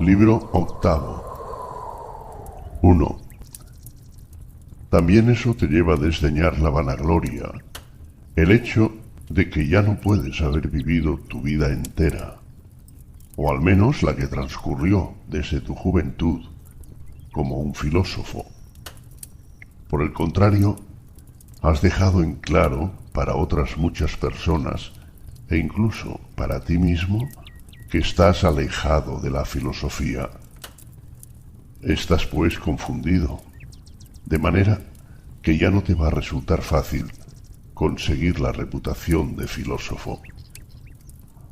Libro octavo. 1. También eso te lleva a desdeñar la vanagloria, el hecho de que ya no puedes haber vivido tu vida entera, o al menos la que transcurrió desde tu juventud, como un filósofo. Por el contrario, has dejado en claro para otras muchas personas, e incluso para ti mismo, que estás alejado de la filosofía. Estás pues confundido, de manera que ya no te va a resultar fácil conseguir la reputación de filósofo.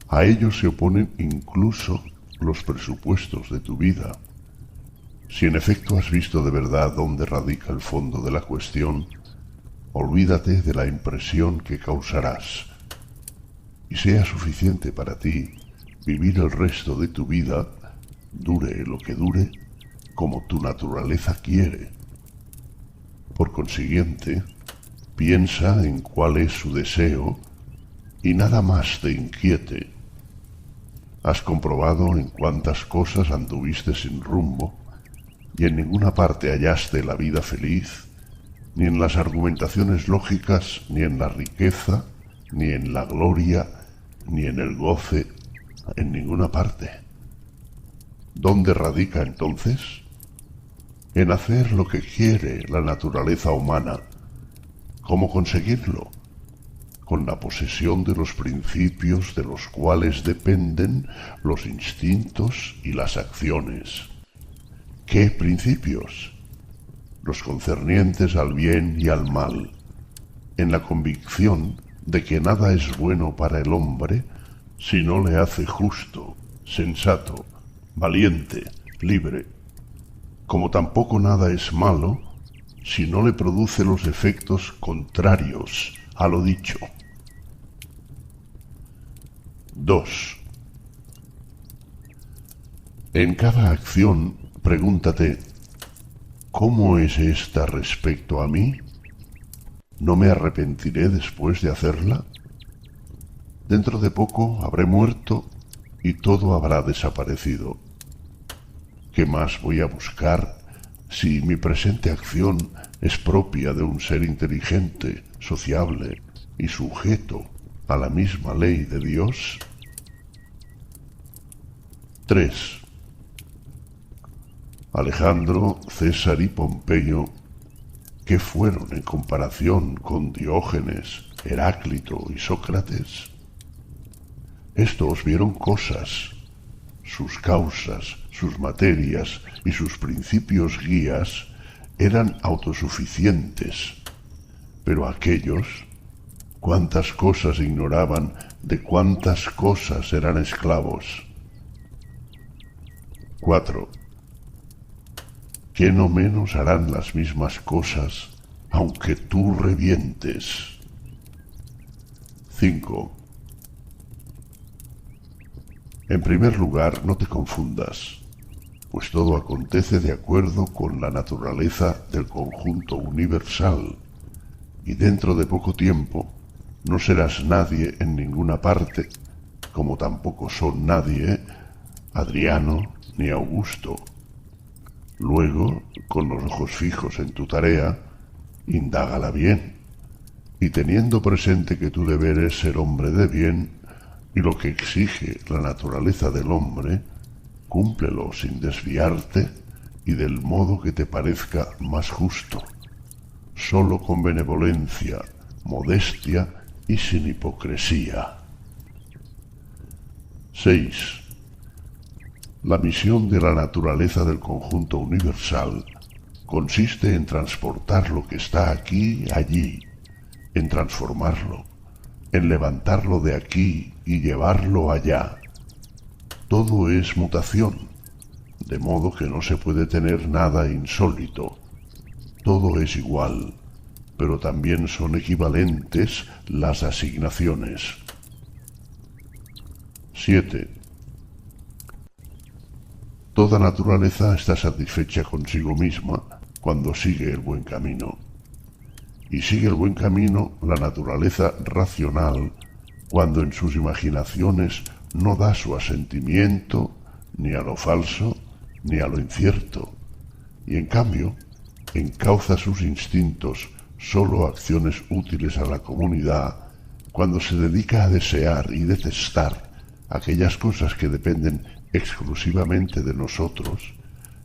A ello se oponen incluso los presupuestos de tu vida. Si en efecto has visto de verdad dónde radica el fondo de la cuestión, olvídate de la impresión que causarás, y sea suficiente para ti vivir el resto de tu vida, dure lo que dure, como tu naturaleza quiere. Por consiguiente, piensa en cuál es su deseo y nada más te inquiete. Has comprobado en cuántas cosas anduviste sin rumbo y en ninguna parte hallaste la vida feliz, ni en las argumentaciones lógicas, ni en la riqueza, ni en la gloria, ni en el goce, en ninguna parte. ¿Dónde radica entonces? En hacer lo que quiere la naturaleza humana. ¿Cómo conseguirlo? Con la posesión de los principios de los cuales dependen los instintos y las acciones. ¿Qué principios? Los concernientes al bien y al mal, en la convicción de que nada es bueno para el hombre si no le hace justo, sensato, valiente, libre, como tampoco nada es malo si no le produce los efectos contrarios a lo dicho. 2. En cada acción pregúntate, ¿cómo es esta respecto a mí? ¿No me arrepentiré después de hacerla? Dentro de poco habré muerto y todo habrá desaparecido. ¿Qué más voy a buscar si mi presente acción es propia de un ser inteligente, sociable y sujeto a la misma ley de Dios? 3. Alejandro, César y Pompeyo, ¿qué fueron en comparación con Diógenes, Heráclito y Sócrates? Estos vieron cosas, sus causas, sus materias y sus principios guías eran autosuficientes, pero aquellos, ¿cuántas cosas ignoraban, de cuántas cosas eran esclavos? 4. ¿Qué no menos harán las mismas cosas, aunque tú revientes? 5. En primer lugar, no te confundas, pues todo acontece de acuerdo con la naturaleza del conjunto universal, y dentro de poco tiempo no serás nadie en ninguna parte, como tampoco son nadie Adriano ni Augusto. Luego, con los ojos fijos en tu tarea, indágala bien, y teniendo presente que tu deber es ser hombre de bien, y lo que exige la naturaleza del hombre, cúmplelo sin desviarte y del modo que te parezca más justo, solo con benevolencia, modestia y sin hipocresía. 6. La misión de la naturaleza del conjunto universal consiste en transportar lo que está aquí allí, en transformarlo, en levantarlo de aquí y llevarlo allá. Todo es mutación, de modo que no se puede tener nada insólito. Todo es igual, pero también son equivalentes las asignaciones. 7. Toda naturaleza está satisfecha consigo misma cuando sigue el buen camino. Y sigue el buen camino la naturaleza racional cuando en sus imaginaciones no da su asentimiento ni a lo falso, ni a lo incierto, y en cambio encauza sus instintos solo a acciones útiles a la comunidad cuando se dedica a desear y detestar aquellas cosas que dependen exclusivamente de nosotros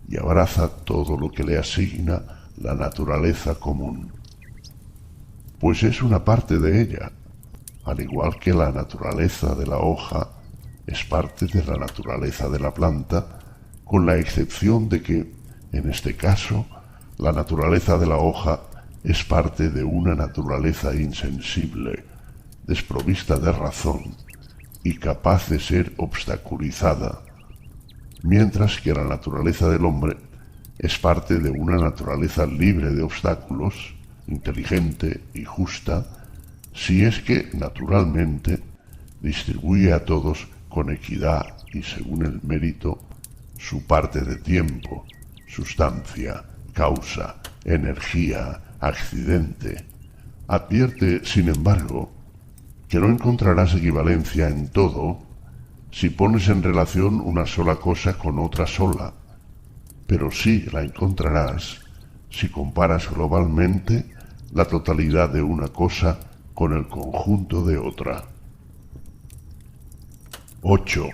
y abraza todo lo que le asigna la naturaleza común. Pues es una parte de ella, al igual que la naturaleza de la hoja es parte de la naturaleza de la planta, con la excepción de que, en este caso, la naturaleza de la hoja es parte de una naturaleza insensible, desprovista de razón y capaz de ser obstaculizada, mientras que la naturaleza del hombre es parte de una naturaleza libre de obstáculos, inteligente y justa, si es que, naturalmente, distribuye a todos con equidad y según el mérito su parte de tiempo, sustancia, causa, energía, accidente. Advierte, sin embargo, que no encontrarás equivalencia en todo si pones en relación una sola cosa con otra sola, pero sí la encontrarás si comparas globalmente la totalidad de una cosa con el conjunto de otra. 8.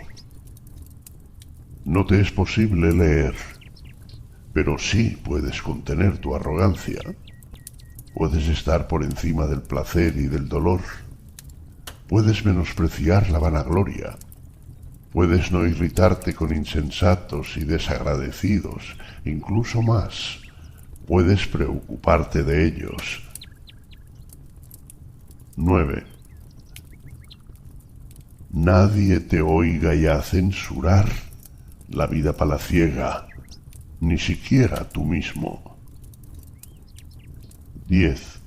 No te es posible leer, pero sí puedes contener tu arrogancia. Puedes estar por encima del placer y del dolor. Puedes menospreciar la vanagloria. Puedes no irritarte con insensatos y desagradecidos, incluso más. Puedes preocuparte de ellos. 9. Nadie te oiga ya censurar la vida palaciega, ni siquiera tú mismo. 10.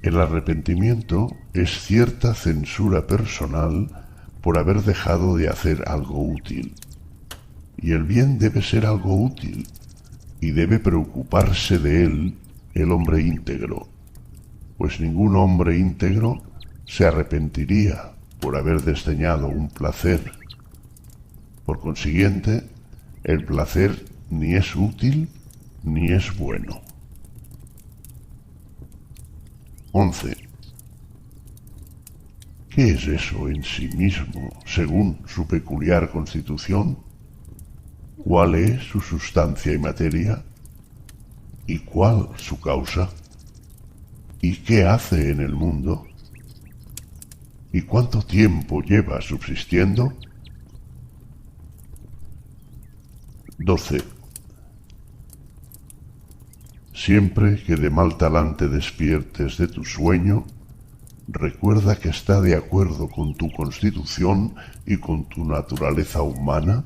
El arrepentimiento es cierta censura personal por haber dejado de hacer algo útil. Y el bien debe ser algo útil, y debe preocuparse de él el hombre íntegro, pues ningún hombre íntegro se arrepentiría por haber desdeñado un placer. Por consiguiente, el placer ni es útil ni es bueno. 11. ¿Qué es eso en sí mismo, según su peculiar constitución? ¿Cuál es su sustancia y materia? ¿Y cuál su causa? ¿Y qué hace en el mundo? ¿Y cuánto tiempo lleva subsistiendo? 12. Siempre que de mal talante despiertes de tu sueño, recuerda que está de acuerdo con tu constitución y con tu naturaleza humana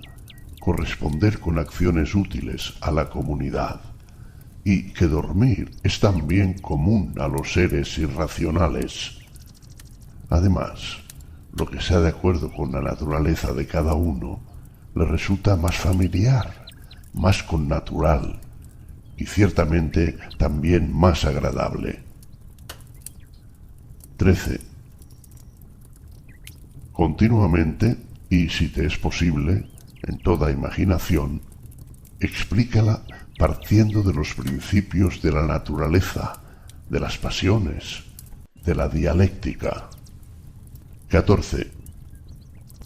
corresponder con acciones útiles a la comunidad, y que dormir es también común a los seres irracionales. Además, lo que sea de acuerdo con la naturaleza de cada uno le resulta más familiar, más connatural y ciertamente también más agradable. 13. Continuamente, y si te es posible, en toda imaginación, explícala partiendo de los principios de la naturaleza, de las pasiones, de la dialéctica. 14.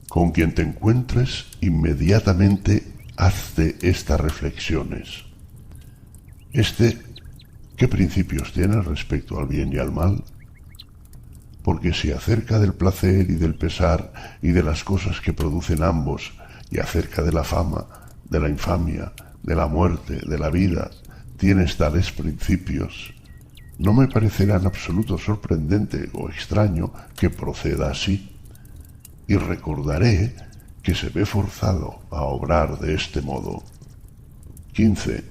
Con quien te encuentres, inmediatamente hazte estas reflexiones. ¿Qué principios tiene respecto al bien y al mal? Porque si acerca del placer y del pesar y de las cosas que producen ambos, y acerca de la fama, de la infamia, de la muerte, de la vida, tienes tales principios, no me parecerá en absoluto sorprendente o extraño que proceda así, y recordaré que se ve forzado a obrar de este modo. 15.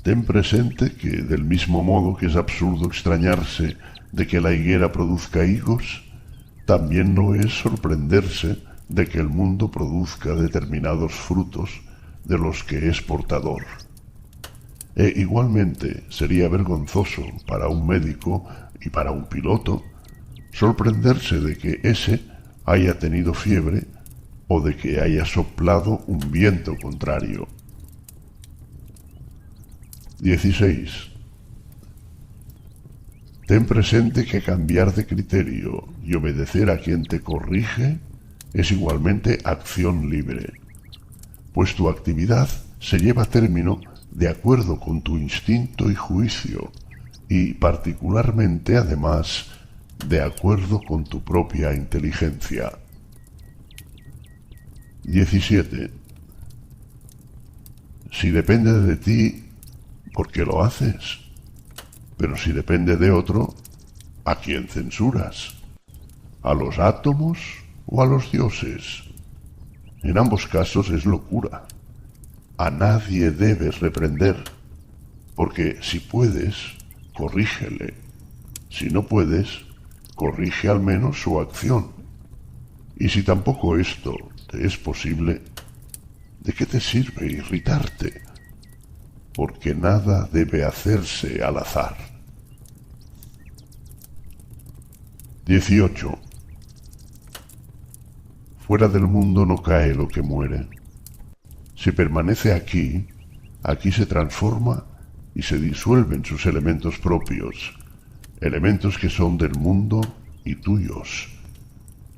Ten presente que, del mismo modo que es absurdo extrañarse de que la higuera produzca higos, también no es sorprenderse de que el mundo produzca determinados frutos de los que es portador. E igualmente sería vergonzoso para un médico y para un piloto sorprenderse de que ése haya tenido fiebre o de que haya soplado un viento contrario. 16. Ten presente que cambiar de criterio y obedecer a quien te corrige es igualmente acción libre, pues tu actividad se lleva a término de acuerdo con tu instinto y juicio, y particularmente además de acuerdo con tu propia inteligencia. 17. Si depende de ti, ¿por qué lo haces? Pero si depende de otro, ¿a quién censuras? ¿A los átomos o a los dioses? En ambos casos es locura. A nadie debes reprender, porque si puedes, corrígele. Si no puedes, corrige al menos su acción. Y si tampoco esto te es posible, ¿de qué te sirve irritarte? Porque nada debe hacerse al azar. 18. Fuera del mundo no cae lo que muere. Si permanece aquí, aquí se transforma y se disuelven sus elementos propios, elementos que son del mundo y tuyos.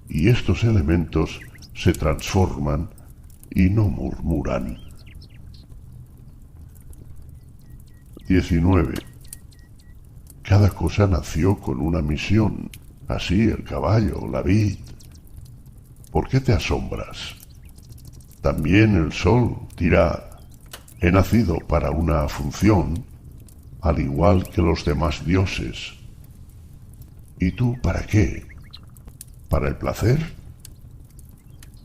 Y estos elementos se transforman y no murmuran. 19. Cada cosa nació con una misión, así el caballo, la vid. ¿Por qué te asombras? También el sol dirá, he nacido para una función, al igual que los demás dioses. ¿Y tú para qué? ¿Para el placer?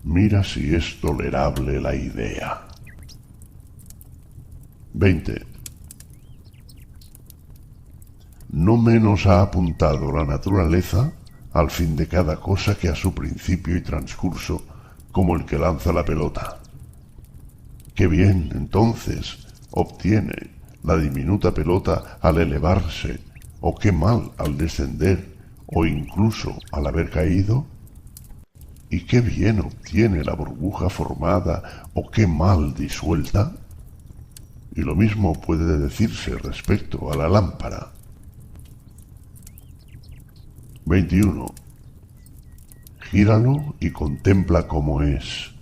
Mira si es tolerable la idea. 20. No menos ha apuntado la naturaleza al fin de cada cosa que a su principio y transcurso, como el que lanza la pelota. Qué bien, entonces, obtiene la diminuta pelota al elevarse, o qué mal al descender, o incluso al haber caído. Y qué bien obtiene la burbuja formada, o qué mal disuelta. Y lo mismo puede decirse respecto a la lámpara. 21. Gíralo y contempla cómo es,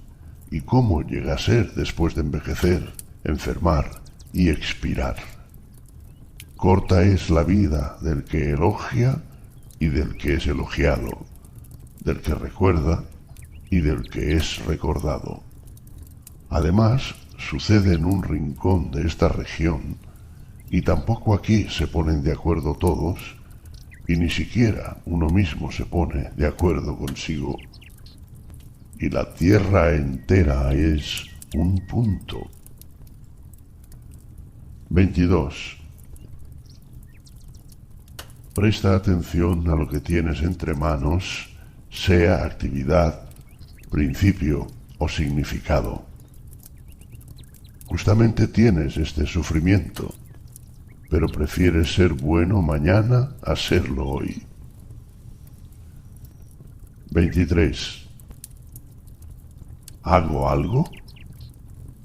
y cómo llega a ser después de envejecer, enfermar y expirar. Corta es la vida del que elogia y del que es elogiado, del que recuerda y del que es recordado. Además, sucede en un rincón de esta región, y tampoco aquí se ponen de acuerdo todos, y ni siquiera uno mismo se pone de acuerdo consigo. Y la tierra entera es un punto. 22. Presta atención a lo que tienes entre manos, sea actividad, principio o significado. Justamente tienes este sufrimiento, pero prefieres ser bueno mañana a serlo hoy. 23. ¿Hago algo?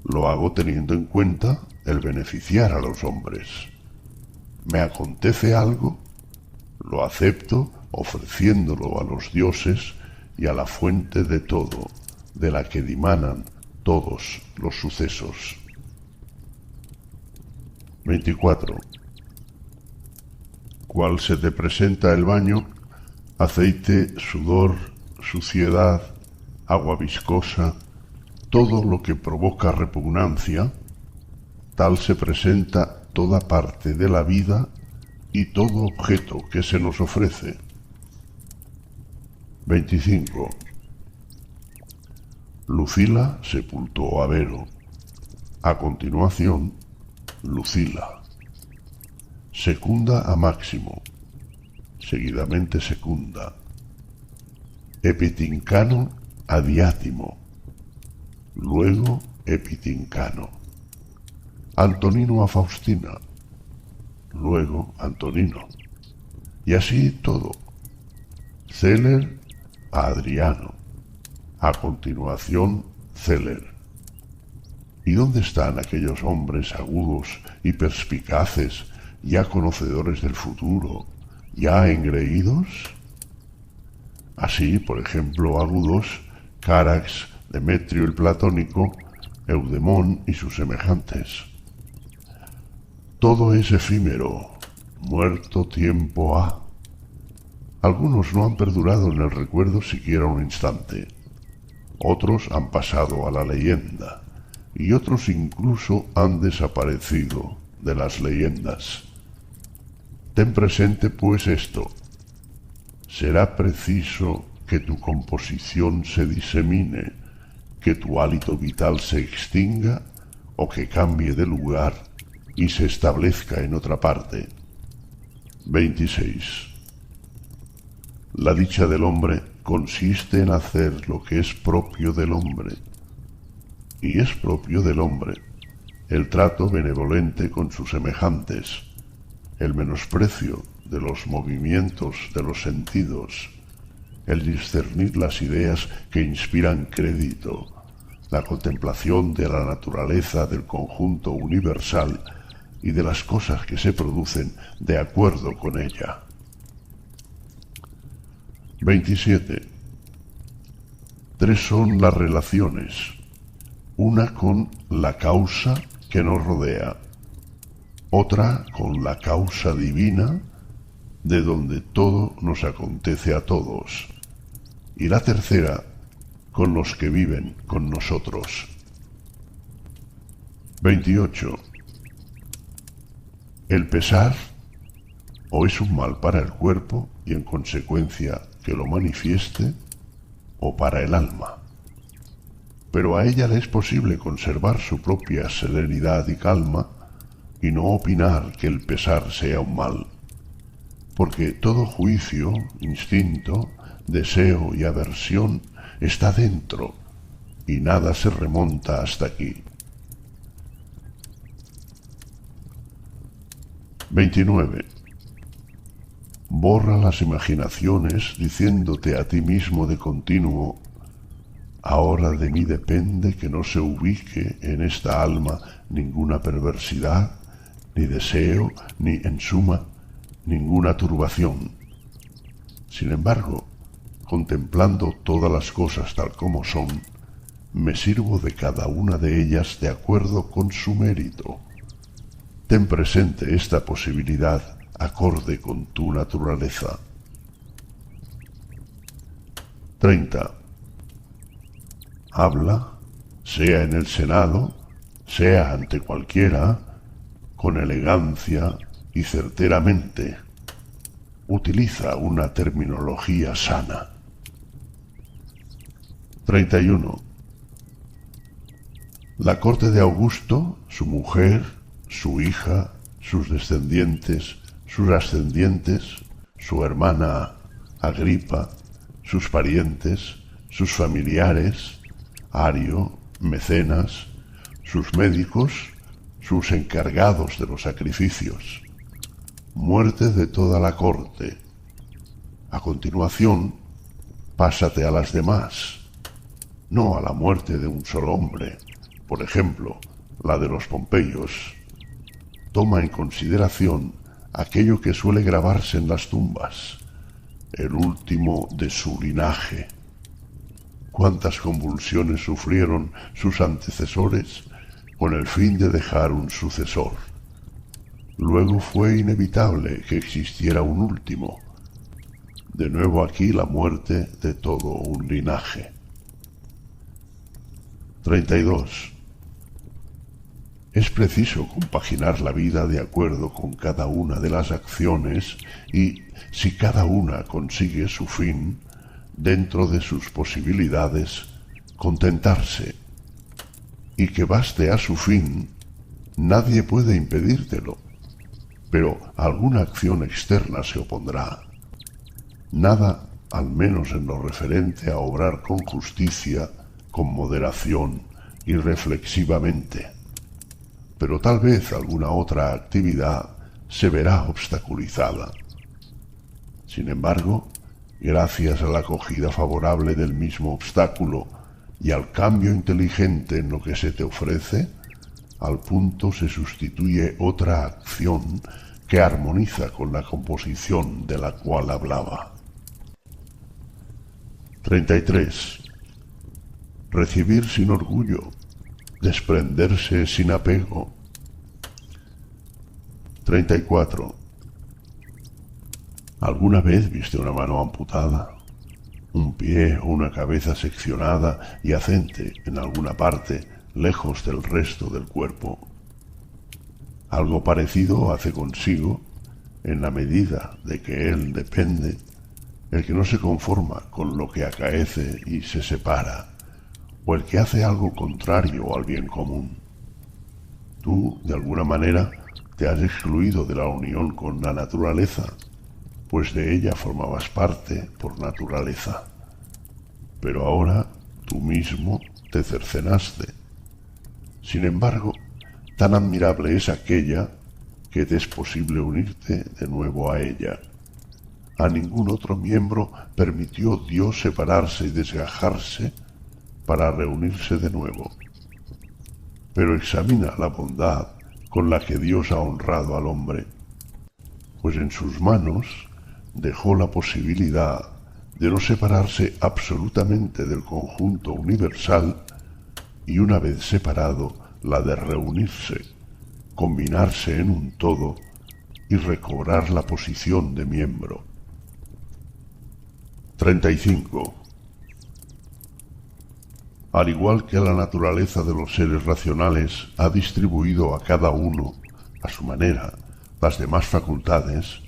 Lo hago teniendo en cuenta el beneficiar a los hombres. ¿Me acontece algo? Lo acepto ofreciéndolo a los dioses y a la fuente de todo, de la que dimanan todos los sucesos. 24. ¿Cuál se te presenta el baño? Aceite, sudor, suciedad, agua viscosa, todo lo que provoca repugnancia, tal se presenta toda parte de la vida y todo objeto que se nos ofrece. 25. Lucila sepultó a Vero. A continuación, Lucila. Secunda a Máximo. Seguidamente secunda. Epitincano a Diátimo. Luego Epitincano. Antonino a Faustina. Luego Antonino. Y así todo. Celer a Adriano. A continuación, Celer. ¿Y dónde están aquellos hombres agudos y perspicaces, ya conocedores del futuro, ya engreídos? Así, por ejemplo, agudos, Carax, Demetrio el Platónico, Eudemón y sus semejantes. Todo es efímero, muerto tiempo ha. Algunos no han perdurado en el recuerdo siquiera un instante, otros han pasado a la leyenda, y otros incluso han desaparecido de las leyendas. Ten presente pues esto: será preciso que tu composición se disemine, que tu hálito vital se extinga o que cambie de lugar y se establezca en otra parte. 26. La dicha del hombre consiste en hacer lo que es propio del hombre, y es propio del hombre el trato benevolente con sus semejantes, el menosprecio de los movimientos de los sentidos, el discernir las ideas que inspiran crédito, la contemplación de la naturaleza del conjunto universal y de las cosas que se producen de acuerdo con ella. 27. Tres son las relaciones, una con la causa que nos rodea, otra con la causa divina, de donde todo nos acontece a todos, y la tercera con los que viven con nosotros. 28. El pesar o es un mal para el cuerpo y en consecuencia que lo manifieste, o para el alma. Pero a ella le es posible conservar su propia serenidad y calma y no opinar que el pesar sea un mal, porque todo juicio, instinto, deseo y aversión está dentro y nada se remonta hasta aquí. 29. Borra las imaginaciones diciéndote a ti mismo de continuo: ahora de mí depende que no se ubique en esta alma ninguna perversidad, ni deseo, ni, en suma, ninguna turbación. Sin embargo, contemplando todas las cosas tal como son, me sirvo de cada una de ellas de acuerdo con su mérito. Ten presente esta posibilidad acorde con tu naturaleza. 30. Habla, sea en el Senado, sea ante cualquiera, con elegancia y certeramente. Utiliza una terminología sana. 31. La corte de Augusto, su mujer, su hija, sus descendientes, sus ascendientes, su hermana Agripa, sus parientes, sus familiares, Ario, Mecenas, sus médicos, sus encargados de los sacrificios. Muerte de toda la corte. A continuación, pásate a las demás, no a la muerte de un solo hombre, por ejemplo, la de los Pompeyos. Toma en consideración aquello que suele grabarse en las tumbas, el último de su linaje. Cuántas convulsiones sufrieron sus antecesores con el fin de dejar un sucesor. Luego fue inevitable que existiera un último. De nuevo aquí la muerte de todo un linaje. 32. Es preciso compaginar la vida de acuerdo con cada una de las acciones y, si cada una consigue su fin, dentro de sus posibilidades, contentarse. Y que baste a su fin, nadie puede impedírtelo, pero alguna acción externa se opondrá. Nada, al menos en lo referente a obrar con justicia, con moderación y reflexivamente. Pero tal vez alguna otra actividad se verá obstaculizada. Sin embargo, gracias a la acogida favorable del mismo obstáculo y al cambio inteligente en lo que se te ofrece, al punto se sustituye otra acción que armoniza con la composición de la cual hablaba. 33. Recibir sin orgullo, desprenderse sin apego. 34. ¿Alguna vez viste una mano amputada, un pie o una cabeza seccionada y yacente en alguna parte lejos del resto del cuerpo? Algo parecido hace consigo, en la medida de que él depende, el que no se conforma con lo que acaece y se separa, o el que hace algo contrario al bien común. Tú, de alguna manera, te has excluido de la unión con la naturaleza, pues de ella formabas parte por naturaleza. Pero ahora tú mismo te cercenaste. Sin embargo, tan admirable es aquella que te es posible unirte de nuevo a ella. A ningún otro miembro permitió Dios separarse y desgajarse para reunirse de nuevo. Pero examina la bondad con la que Dios ha honrado al hombre, pues en sus manos dejó la posibilidad de no separarse absolutamente del conjunto universal y una vez separado, la de reunirse, combinarse en un todo y recobrar la posición de miembro. 35. Al igual que la naturaleza de los seres racionales ha distribuido a cada uno, a su manera, las demás facultades,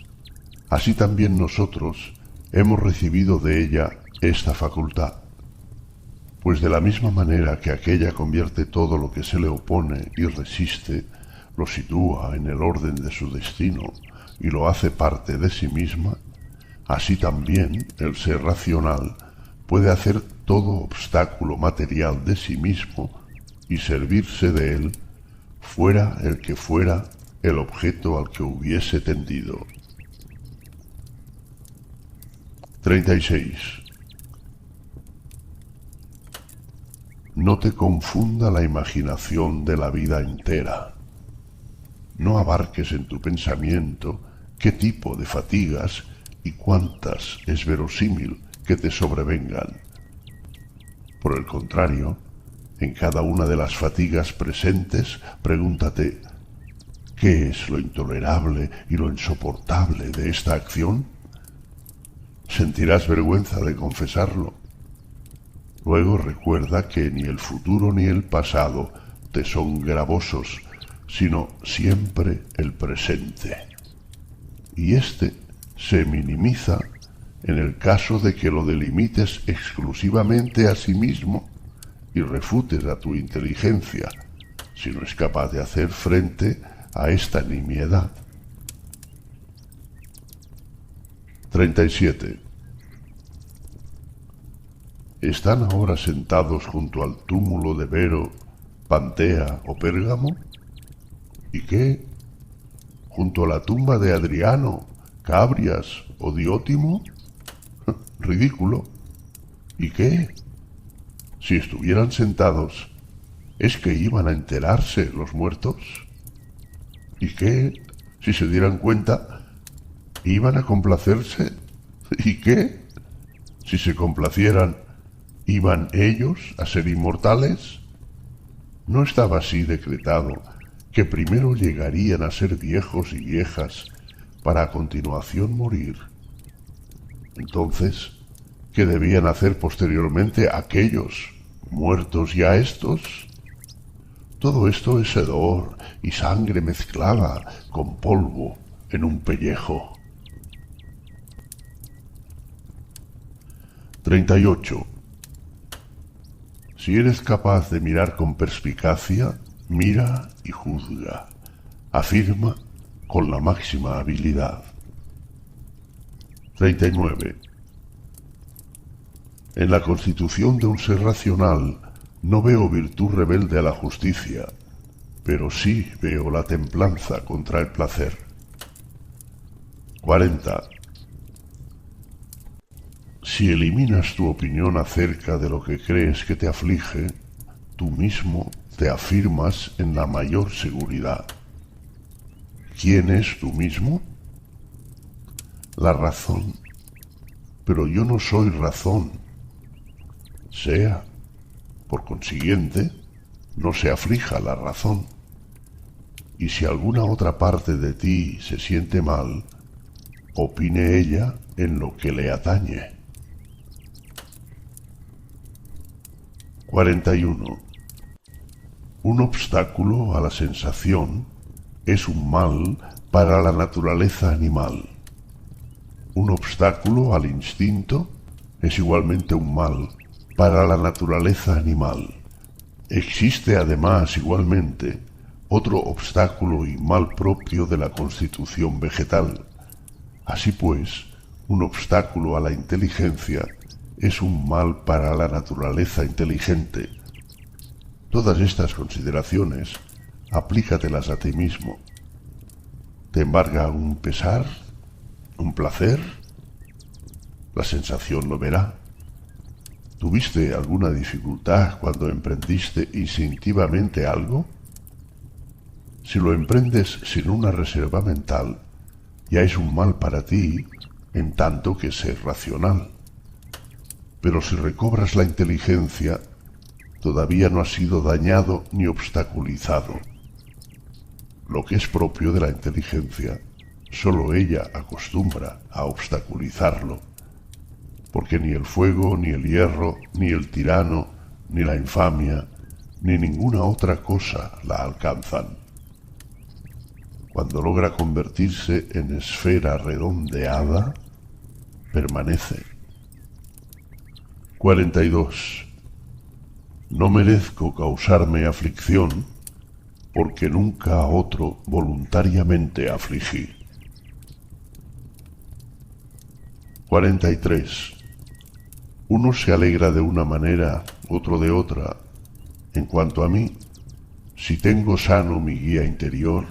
así también nosotros hemos recibido de ella esta facultad, pues de la misma manera que aquella convierte todo lo que se le opone y resiste, lo sitúa en el orden de su destino y lo hace parte de sí misma, así también el ser racional puede hacer todo obstáculo material de sí mismo y servirse de él, fuera el que fuera el objeto al que hubiese tendido. 36. No te confunda la imaginación de la vida entera. No abarques en tu pensamiento qué tipo de fatigas y cuántas es verosímil que te sobrevengan. Por el contrario, en cada una de las fatigas presentes, pregúntate, ¿qué es lo intolerable y lo insoportable de esta acción? Sentirás vergüenza de confesarlo. Luego recuerda que ni el futuro ni el pasado te son gravosos, sino siempre el presente. Y éste se minimiza en el caso de que lo delimites exclusivamente a sí mismo y refutes a tu inteligencia, si no es capaz de hacer frente a esta nimiedad. 37. ¿Están ahora sentados junto al túmulo de Vero, Pantea o Pérgamo? ¿Y qué? ¿Junto a la tumba de Adriano, Cabrias o Diótimo? Ridículo. ¿Y qué? Si estuvieran sentados, ¿es que iban a enterarse los muertos? ¿Y qué? Si se dieran cuenta, ¿iban a complacerse? ¿Y qué? Si se complacieran, ¿iban ellos a ser inmortales? ¿No estaba así decretado que primero llegarían a ser viejos y viejas para a continuación morir? Entonces, ¿qué debían hacer posteriormente aquellos, muertos ya estos? Todo esto es hedor y sangre mezclada con polvo en un pellejo. 38. Si eres capaz de mirar con perspicacia, mira y juzga. Afirma con la máxima habilidad. 39. En la constitución de un ser racional no veo virtud rebelde a la justicia, pero sí veo la templanza contra el placer. 40. Si eliminas tu opinión acerca de lo que crees que te aflige, tú mismo te afirmas en la mayor seguridad. ¿Quién es tú mismo? La razón. Pero yo no soy razón. Sea, por consiguiente, no se aflija la razón. Y si alguna otra parte de ti se siente mal, opine ella en lo que le atañe. 41. Un obstáculo a la sensación es un mal para la naturaleza animal. Un obstáculo al instinto es igualmente un mal para la naturaleza animal. Existe además igualmente otro obstáculo y mal propio de la constitución vegetal. Así pues, un obstáculo a la inteligencia es un mal para la naturaleza inteligente. Todas estas consideraciones, aplícatelas a ti mismo. ¿Te embarga un pesar? ¿Un placer? La sensación lo verá. ¿Tuviste alguna dificultad cuando emprendiste instintivamente algo? Si lo emprendes sin una reserva mental, ya es un mal para ti, en tanto que es racional. Pero si recobras la inteligencia, todavía no has sido dañado ni obstaculizado. Lo que es propio de la inteligencia, solo ella acostumbra a obstaculizarlo, porque ni el fuego, ni el hierro, ni el tirano, ni la infamia, ni ninguna otra cosa la alcanzan. Cuando logra convertirse en esfera redondeada, permanece. 42. No merezco causarme aflicción, porque nunca a otro voluntariamente afligí. 43. Uno se alegra de una manera, otro de otra. En cuanto a mí, si tengo sano mi guía interior,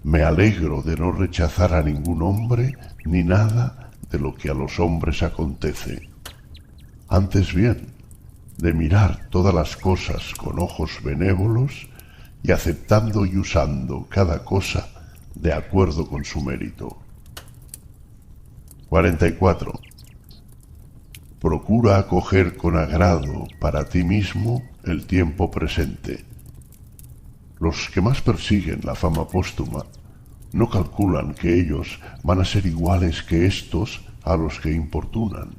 me alegro de no rechazar a ningún hombre ni nada de lo que a los hombres acontece. Antes bien, de mirar todas las cosas con ojos benévolos y aceptando y usando cada cosa de acuerdo con su mérito. 44. Procura acoger con agrado para ti mismo el tiempo presente. Los que más persiguen la fama póstuma no calculan que ellos van a ser iguales que estos a los que importunan.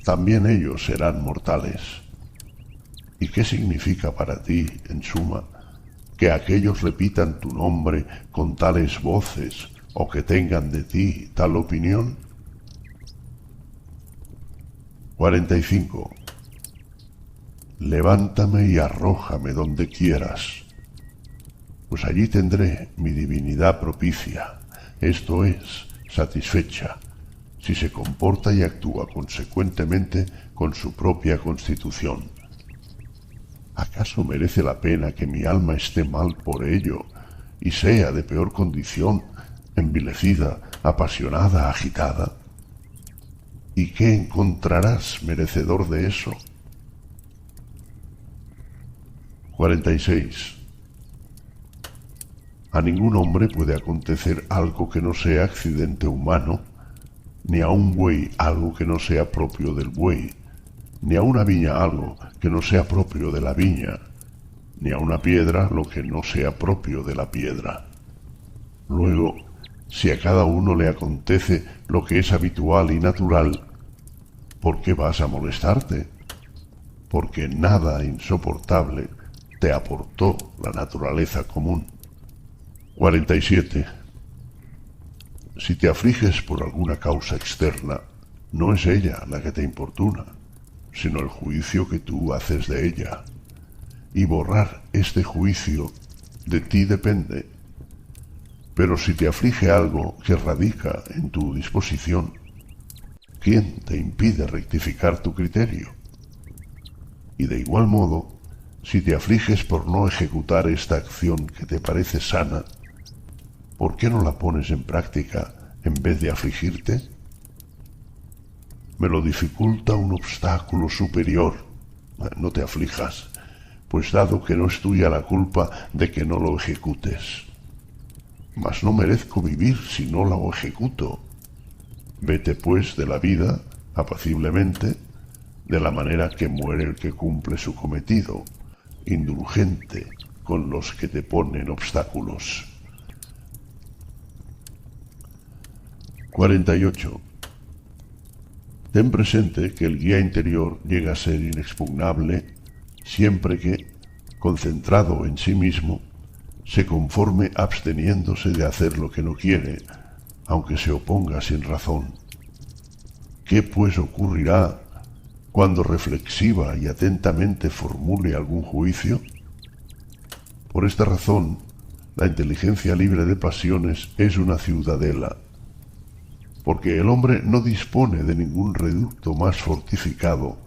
También ellos serán mortales. ¿Y qué significa para ti, en suma, que aquellos repitan tu nombre con tales voces o que tengan de ti tal opinión? 45. Levántame y arrójame donde quieras, pues allí tendré mi divinidad propicia, esto es, satisfecha, si se comporta y actúa consecuentemente con su propia constitución. ¿Acaso merece la pena que mi alma esté mal por ello, y sea de peor condición, envilecida, apasionada, agitada? ¿Y qué encontrarás merecedor de eso? 46. A ningún hombre puede acontecer algo que no sea accidente humano, ni a un buey algo que no sea propio del buey, ni a una viña algo que no sea propio de la viña, ni a una piedra lo que no sea propio de la piedra. Luego, si a cada uno le acontece lo que es habitual y natural, ¿por qué vas a molestarte? Porque nada insoportable te aportó la naturaleza común. 47. Si te afliges por alguna causa externa, no es ella la que te importuna, sino el juicio que tú haces de ella. Y borrar este juicio de ti depende. Pero si te aflige algo que radica en tu disposición, ¿quién te impide rectificar tu criterio? Y de igual modo, si te afliges por no ejecutar esta acción que te parece sana, ¿por qué no la pones en práctica en vez de afligirte? Me lo dificulta un obstáculo superior. No te aflijas, pues dado que no es tuya la culpa de que no lo ejecutes. Mas no merezco vivir si no lo ejecuto. Vete pues de la vida, apaciblemente, de la manera que muere el que cumple su cometido, indulgente con los que te ponen obstáculos. 48. Ten presente que el guía interior llega a ser inexpugnable siempre que, concentrado en sí mismo, se conforme absteniéndose de hacer lo que no quiere, aunque se oponga sin razón. ¿Qué pues ocurrirá cuando reflexiva y atentamente formule algún juicio? Por esta razón, la inteligencia libre de pasiones es una ciudadela, porque el hombre no dispone de ningún reducto más fortificado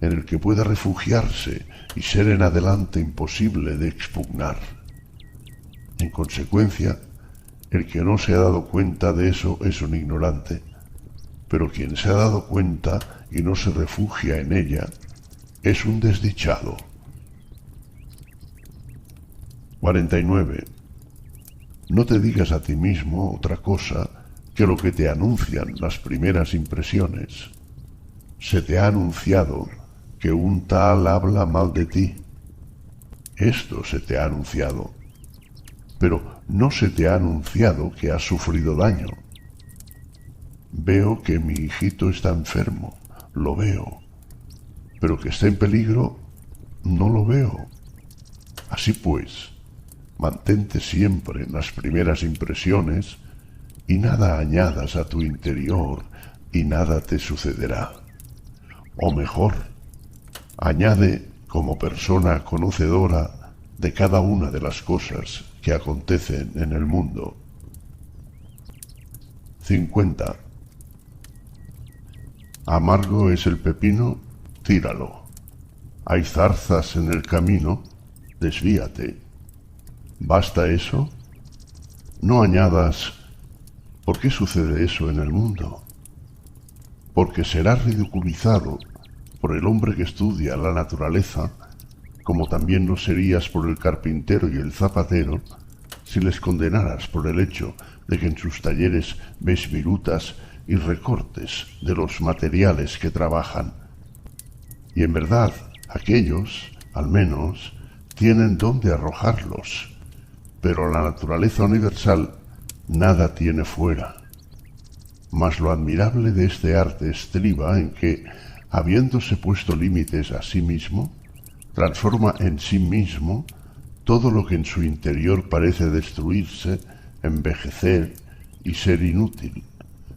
en el que pueda refugiarse y ser en adelante imposible de expugnar. En consecuencia, el que no se ha dado cuenta de eso es un ignorante, pero quien se ha dado cuenta y no se refugia en ella es un desdichado. 49. No te digas a ti mismo otra cosa que lo que te anuncian las primeras impresiones. Se te ha anunciado que un tal habla mal de ti. Esto se te ha anunciado, pero no se te ha anunciado que has sufrido daño. Veo que mi hijito está enfermo, lo veo, pero que está en peligro, no lo veo. Así pues, mantente siempre en las primeras impresiones y nada añadas a tu interior y nada te sucederá. O mejor, añade como persona conocedora de cada una de las cosas que acontecen en el mundo. 50. Amargo es el pepino, tíralo. Hay zarzas en el camino, desvíate. ¿Basta eso? No añadas, ¿por qué sucede eso en el mundo? Porque serás ridiculizado por el hombre que estudia la naturaleza, como también lo serías por el carpintero y el zapatero, si les condenaras por el hecho de que en sus talleres ves virutas y recortes de los materiales que trabajan. Y en verdad, aquellos, al menos, tienen dónde arrojarlos, pero la naturaleza universal nada tiene fuera. Mas lo admirable de este arte estriba en que, habiéndose puesto límites a sí mismo, transforma en sí mismo todo lo que en su interior parece destruirse, envejecer y ser inútil,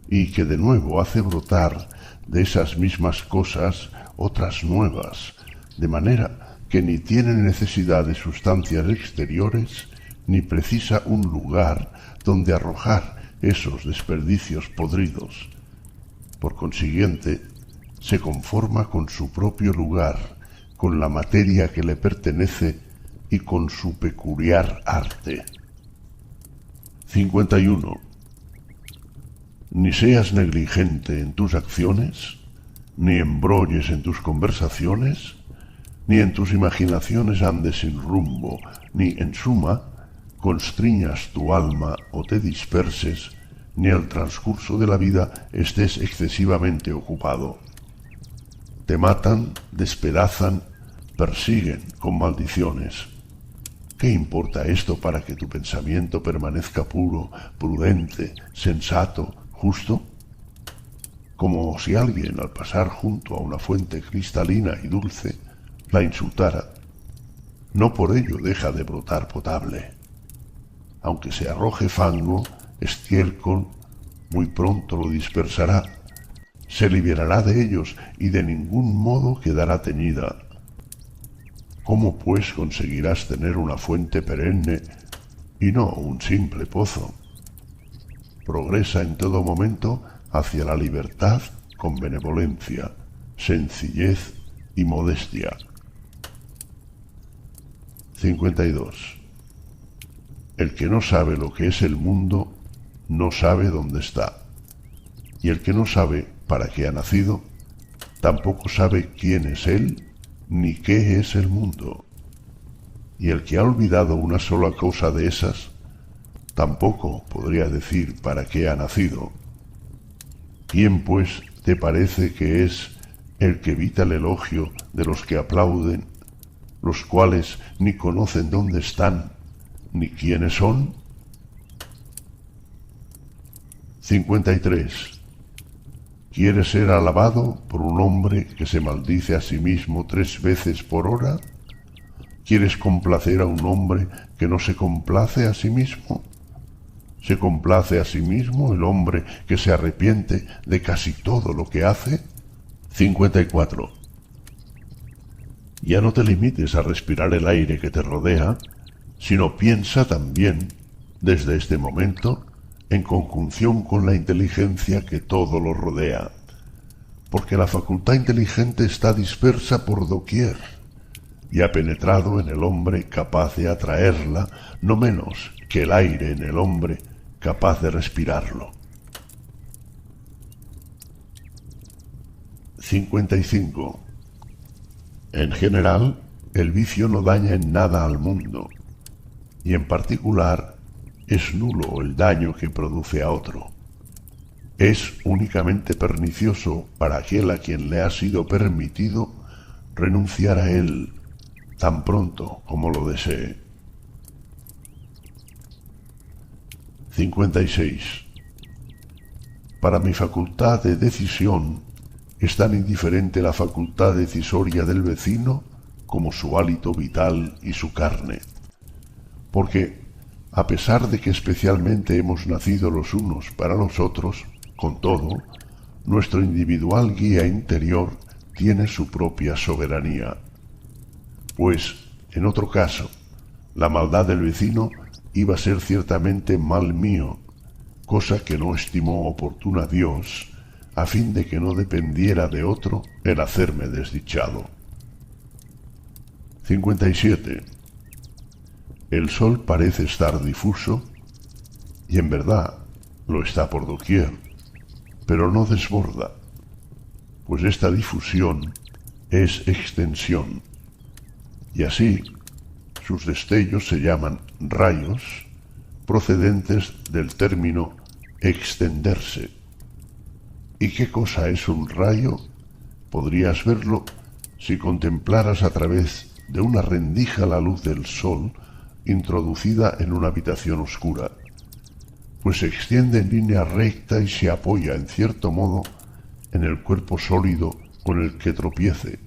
y que de nuevo hace brotar de esas mismas cosas otras nuevas, de manera que ni tiene necesidad de sustancias exteriores, ni precisa un lugar donde arrojar esos desperdicios podridos. Por consiguiente, se conforma con su propio lugar, con la materia que le pertenece y con su peculiar arte. 51. Ni seas negligente en tus acciones, ni embrolles en tus conversaciones, ni en tus imaginaciones andes sin rumbo, ni, en suma, constriñas tu alma o te disperses, ni al transcurso de la vida estés excesivamente ocupado. Te matan, despedazan, persiguen con maldiciones. ¿Qué importa esto para que tu pensamiento permanezca puro, prudente, sensato, justo? Como si alguien al pasar junto a una fuente cristalina y dulce la insultara. No por ello deja de brotar potable. Aunque se arroje fango, estiércol, muy pronto lo dispersará. Se liberará de ellos y de ningún modo quedará teñida. ¿Cómo pues conseguirás tener una fuente perenne y no un simple pozo? Progresa en todo momento hacia la libertad con benevolencia, sencillez y modestia. 52. El que no sabe lo que es el mundo, no sabe dónde está. Y el que no sabe para qué ha nacido, tampoco sabe quién es él ni qué es el mundo. Y el que ha olvidado una sola cosa de esas, tampoco podría decir para qué ha nacido. ¿Quién, pues, te parece que es el que evita el elogio de los que aplauden, los cuales ni conocen dónde están, ni quiénes son? 53. ¿Quieres ser alabado por un hombre que se maldice a sí mismo 3 veces por hora? ¿Quieres complacer a un hombre que no se complace a sí mismo? ¿Se complace a sí mismo el hombre que se arrepiente de casi todo lo que hace? 54. Ya no te limites a respirar el aire que te rodea, sino piensa también, desde este momento, en conjunción con la inteligencia que todo lo rodea, porque la facultad inteligente está dispersa por doquier y ha penetrado en el hombre capaz de atraerla, no menos que el aire en el hombre capaz de respirarlo. 55. En general, el vicio no daña en nada al mundo, y en particular es nulo el daño que produce a otro. Es únicamente pernicioso para aquel a quien le ha sido permitido renunciar a él tan pronto como lo desee. 56. Para mi facultad de decisión es tan indiferente la facultad decisoria del vecino como su hálito vital y su carne, porque, a pesar de que especialmente hemos nacido los unos para los otros, con todo, nuestro individual guía interior tiene su propia soberanía. Pues, en otro caso, la maldad del vecino iba a ser ciertamente mal mío, cosa que no estimó oportuna Dios, a fin de que no dependiera de otro el hacerme desdichado. 57. El sol parece estar difuso, y en verdad lo está por doquier, pero no desborda, pues esta difusión es extensión, y así sus destellos se llaman rayos, procedentes del término extenderse. ¿Y qué cosa es un rayo? Podrías verlo si contemplaras a través de una rendija la luz del sol introducida en una habitación oscura, pues se extiende en línea recta y se apoya, en cierto modo, en el cuerpo sólido con el que tropiece,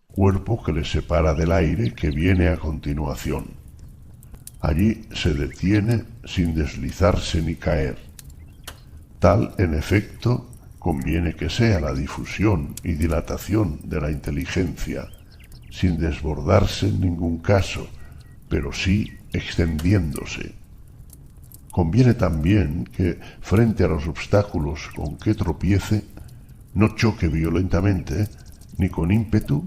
cuerpo que le separa del aire que viene a continuación. Allí se detiene sin deslizarse ni caer. Tal, en efecto, conviene que sea la difusión y dilatación de la inteligencia, sin desbordarse en ningún caso, pero sí extendiéndose. Conviene también que, frente a los obstáculos con que tropiece, no choque violentamente, ni con ímpetu,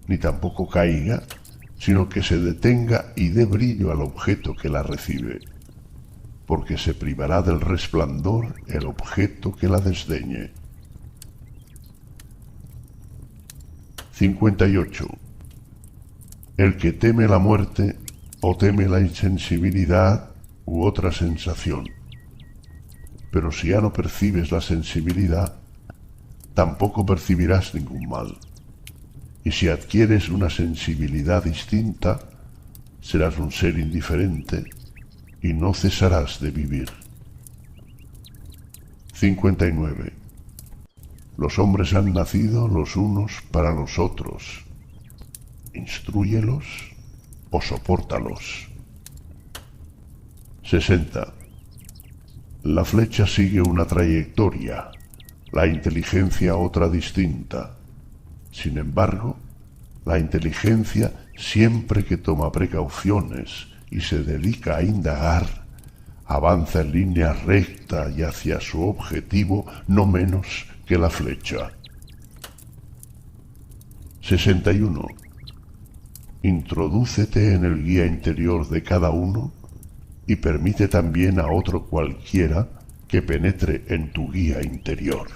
ni tampoco caiga, sino que se detenga y dé brillo al objeto que la recibe, porque se privará del resplandor el objeto que la desdeñe. 58. El que teme la muerte o teme la insensibilidad u otra sensación. Pero si ya no percibes la sensibilidad, tampoco percibirás ningún mal. Y si adquieres una sensibilidad distinta, serás un ser indiferente y no cesarás de vivir. 59. Los hombres han nacido los unos para los otros. Instrúyelos o sopórtalos. 60. La flecha sigue una trayectoria, la inteligencia otra distinta. Sin embargo, la inteligencia, siempre que toma precauciones y se dedica a indagar, avanza en línea recta y hacia su objetivo no menos que la flecha. 61. Introdúcete en el guía interior de cada uno y permite también a otro cualquiera que penetre en tu guía interior.